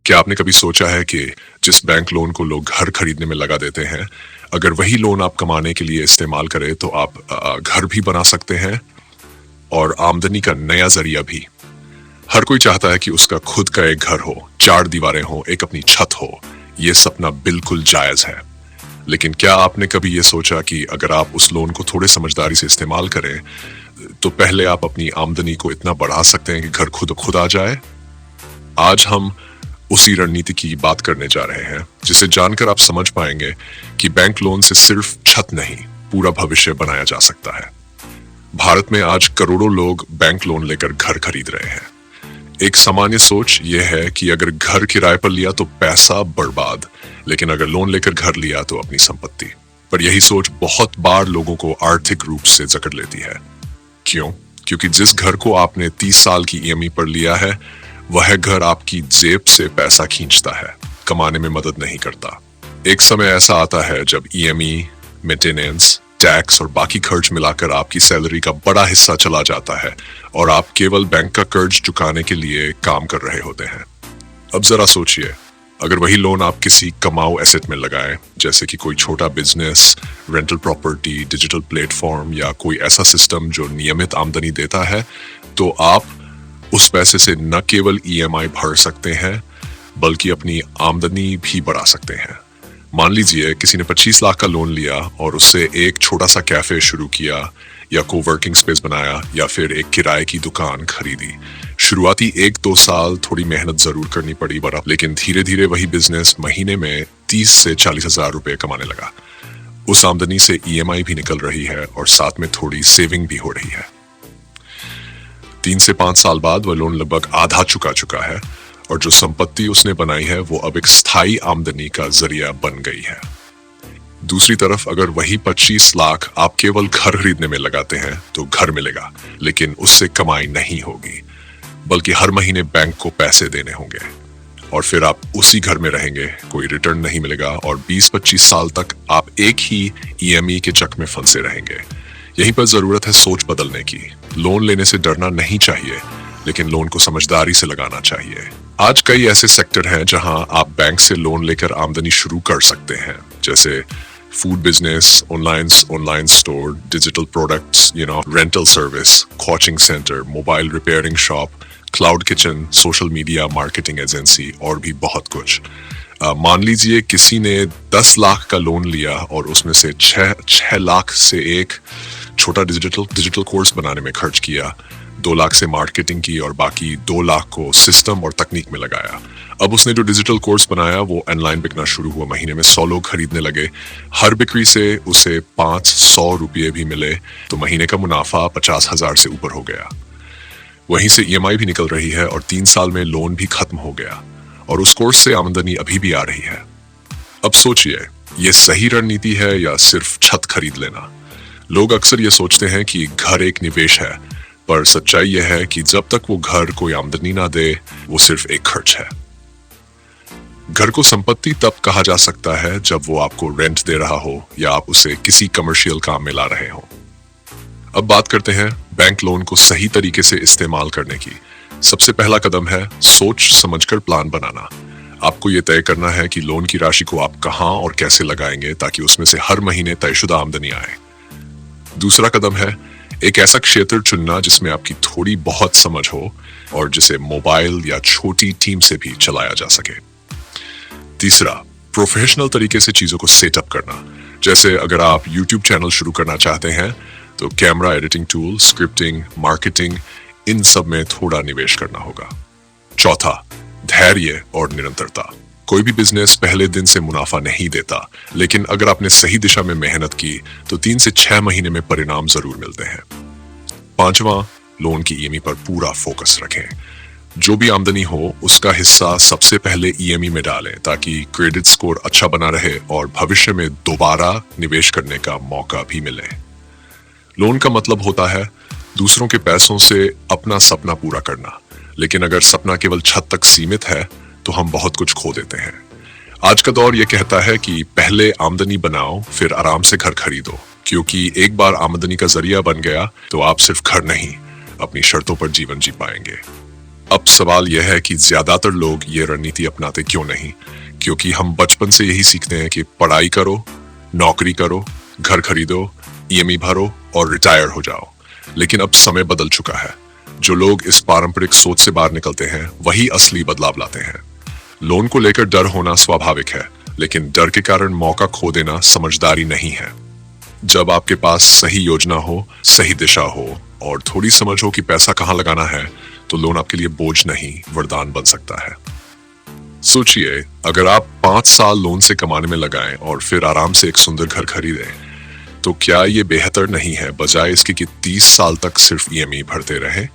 क्या आपने कभी सोचा है कि जिस बैंक लोन को लोग घर खरीदने में लगा देते हैं, अगर वही लोन आप कमाने के लिए इस्तेमाल करें तो आप घर भी बना सकते हैं और आमदनी का नया जरिया भी। हर कोई चाहता है कि उसका खुद का एक घर हो, चार दीवारें हो, एक अपनी छत हो। ये सपना बिल्कुल जायज है। लेकिन क्या आपने कभी ये सोचा कि अगर आप उस लोन को थोड़े समझदारी से इस्तेमाल करें, तो पहले आप अपनी आमदनी को इतना बढ़ा सकते हैं कि घर खुद खुद आ जाए? आज हम उसी रणनीति की बात करने जा रहे हैं, जिसे जानकर आप समझ पाएंगे कि बैंक लोन से सिर्फ छत नहीं, पूरा भविष्य बनाया जा सकता है। भारत में आज करोड़ों लोग बैंक लोन लेकर घर खरीद रहे हैं। एक सामान्य सोच यह है कि अगर घर किराए पर लिया तो पैसा बर्बाद, लेकिन अगर लोन लेकर घर लिया तो अपनी संपत्ति। पर यही सोच बहुत बार लोगों को आर्थिक रूप से जकड़ लेती है। क्यों? क्योंकि जिस घर को आपने 30 साल की ईएमआई पर लिया है, वह घर आपकी जेब से पैसा खींचता है, कमाने में मदद नहीं करता। एक समय ऐसा आता है जब ईएमआई, मेंटेनेंस, टैक्स और बाकी खर्च मिलाकर आपकी सैलरी का बड़ा हिस्सा चला जाता है और आप केवल बैंक का कर्ज चुकाने के लिए काम कर रहे होते हैं। अब जरा सोचिए, अगर वही लोन आप किसी कमाऊ एसेट में लगाएं, जैसे कि कोई छोटा business, rental property, digital platform या कोई ऐसा सिस्टम जो नियमित आमदनी देता है, तो आप उस पैसे से न केवल ईएमआई भर सकते हैं, बल्कि अपनी आमदनी भी बढ़ा सकते हैं। मान लीजिए किसी ने 25 लाख का लोन लिया और उससे एक छोटा सा कैफे शुरू किया, या कोवर्किंग स्पेस बनाया, या फिर एक किराए की दुकान खरीदी। शुरुआती 1-2 साल थोड़ी मेहनत जरूर करनी पड़ी बड़ा, लेकिन धीरे धीरे वही बिजनेस महीने में 30 से 40 हजार रुपए कमाने लगा। उस आमदनी से ईएमआई भी निकल रही है और साथ में थोड़ी सेविंग भी हो रही है। 3 से 5 साल बाद वह लोन लगभग आधा चुका है और जो संपत्ति उसने बनाई है वो अब एक स्थायी आमदनी का जरिया बन गई है। दूसरी तरफ अगर वही 25 लाख आप केवल घर खरीदने में लगाते हैं तो घर मिलेगा, लेकिन उससे कमाई नहीं होगी, बल्कि हर महीने बैंक को पैसे देने होंगे और फिर आप उसी घर में रहेंगे, कोई रिटर्न नहीं मिलेगा और 20-25 साल तक आप एक ही ईएमआई के चक में फंसे रहेंगे। यहीं पर जरूरत है सोच बदलने की। लोन लेने से डरना नहीं चाहिए, लेकिन लोन को समझदारी से लगाना चाहिए। आज कई ऐसे सेक्टर हैं जहां आप बैंक से लोन लेकर आमदनी शुरू कर सकते हैं, जैसे food business, online store, digital products, rental service, coaching centre, mobile repairing shop, cloud kitchen, social media marketing agency और भी बहुत कुछ। मान लीजिए किसी ने 10 लाख का लोन लिया और उसमें से 6 लाख से एक छोटा डिजिटल कोर्स बनाने में खर्च किया, 2 लाख से मार्केटिंग की और बाकी 2 लाख को सिस्टम और तकनीक में लगाया। अब उसने जो डिजिटल कोर्स बनाया वो ऑनलाइन बिकना शुरू हुआ। महीने में 100 लोग खरीदने लगे। हर बिक्री से उसे 500 रुपये भी मिले, तो महीने का मुनाफा 50,000 से ऊपर हो गया। वहीं से ईएमआई भी निकल रही है और 3 साल में लोन भी खत्म हो गया और उस कोर्स से आमदनी अभी भी आ रही है। अब सोचिए, ये सही रणनीति है या सिर्फ छत खरीद लेना? लोग अक्सर ये सोचते हैं कि घर एक निवेश है, पर सच्चाई यह है कि जब तक वो घर कोई आमदनी ना दे, वो सिर्फ एक खर्च है। घर को संपत्ति तब कहा जा सकता है जब वो आपको रेंट दे रहा हो या आप उसे किसी कमर्शियल काम में ला रहे हो। अब बात करते हैं बैंक लोन को सही तरीके से इस्तेमाल करने की। सबसे पहला कदम है सोच समझकर प्लान बनाना। आपको ये तय करना है कि लोन की राशि को आप कहां और कैसे लगाएंगे ताकि उसमें से हर महीने तयशुदा आमदनी आए। दूसरा कदम है एक ऐसा क्षेत्र चुनना जिसमें आपकी थोड़ी बहुत समझ हो और जिसे मोबाइल या छोटी टीम से भी चलाया जा सके। तीसरा, प्रोफेशनल तरीके से चीजों को सेटअप करना। जैसे अगर आप यूट्यूब चैनल शुरू करना चाहते हैं तो camera, editing tool, scripting, marketing, इन सब में थोड़ा निवेश करना होगा। चौथा, धैर्य और निरंतरता। कोई भी बिजनेस पहले दिन से मुनाफा नहीं देता, लेकिन अगर आपने सही दिशा में मेहनत की तो 3 से 6 महीने में परिणाम जरूर मिलते हैं। पांचवा, लोन की ईएमआई पर पूरा फोकस रखें। जो भी आमदनी हो उसका हिस्सा सबसे पहले ईएमआई में डालें ताकि क्रेडिट स्कोर अच्छा बना रहे और भविष्य में दोबारा निवेश करने का मौका भी मिले। लोन का मतलब होता है दूसरों के पैसों से अपना सपना पूरा करना, लेकिन अगर सपना केवल छत तक सीमित है तो हम बहुत कुछ खो देते हैं। आज का दौर यह कहता है कि पहले आमदनी बनाओ फिर आराम से घर खरीदो, क्योंकि एक बार आमदनी का जरिया बन गया तो आप सिर्फ घर नहीं, अपनी शर्तों पर जीवन जी पाएंगे। अब सवाल यह है कि ज्यादातर लोग ये रणनीति अपनाते क्यों नहीं? क्योंकि हम बचपन से यही सीखते हैं कि पढ़ाई करो, नौकरी करो, घर खरीदो, ईएमआई भरो और रिटायर हो जाओ। लेकिन अब समय बदल चुका है। जो लोग इस पारंपरिक सोच से बाहर निकलते हैं वही असली बदलाव लाते हैं। लोन को लेकर डर होना स्वाभाविक है, लेकिन डर के कारण मौका खो देना समझदारी नहीं है। जब आपके पास सही योजना हो, सही दिशा हो और थोड़ी समझ हो कि पैसा कहाँ लगाना है, तो लोन आपके लिए बोझ नहीं, वरदान बन सकता है। सोचिए, अगर आप 5 साल लोन से कमाने में लगाएं और फिर आराम से एक सुंदर घर खरीदें, तो क्या ये बेहतर नहीं है बजाय इसके कि 30 साल तक सिर्फ ईएमआई भरते रहें?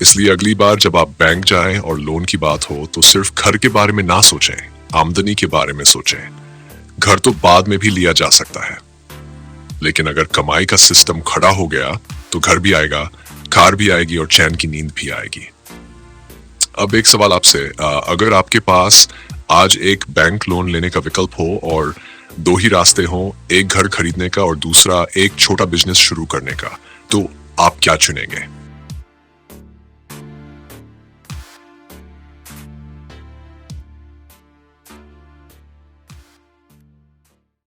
इसलिए अगली बार जब आप बैंक जाएं और लोन की बात हो तो सिर्फ घर के बारे में ना सोचें, आमदनी के बारे में सोचें। घर तो बाद में भी लिया जा सकता है, लेकिन अगर कमाई का सिस्टम खड़ा हो गया तो घर भी आएगा, कार भी आएगी और चैन की नींद भी आएगी। अब एक सवाल आपसे, अगर आपके पास आज एक बैंक लोन लेने का विकल्प हो और 2 ही रास्ते हों, एक घर खरीदने का और दूसरा एक छोटा बिजनेस शुरू करने का, तो आप क्या चुनेंगे?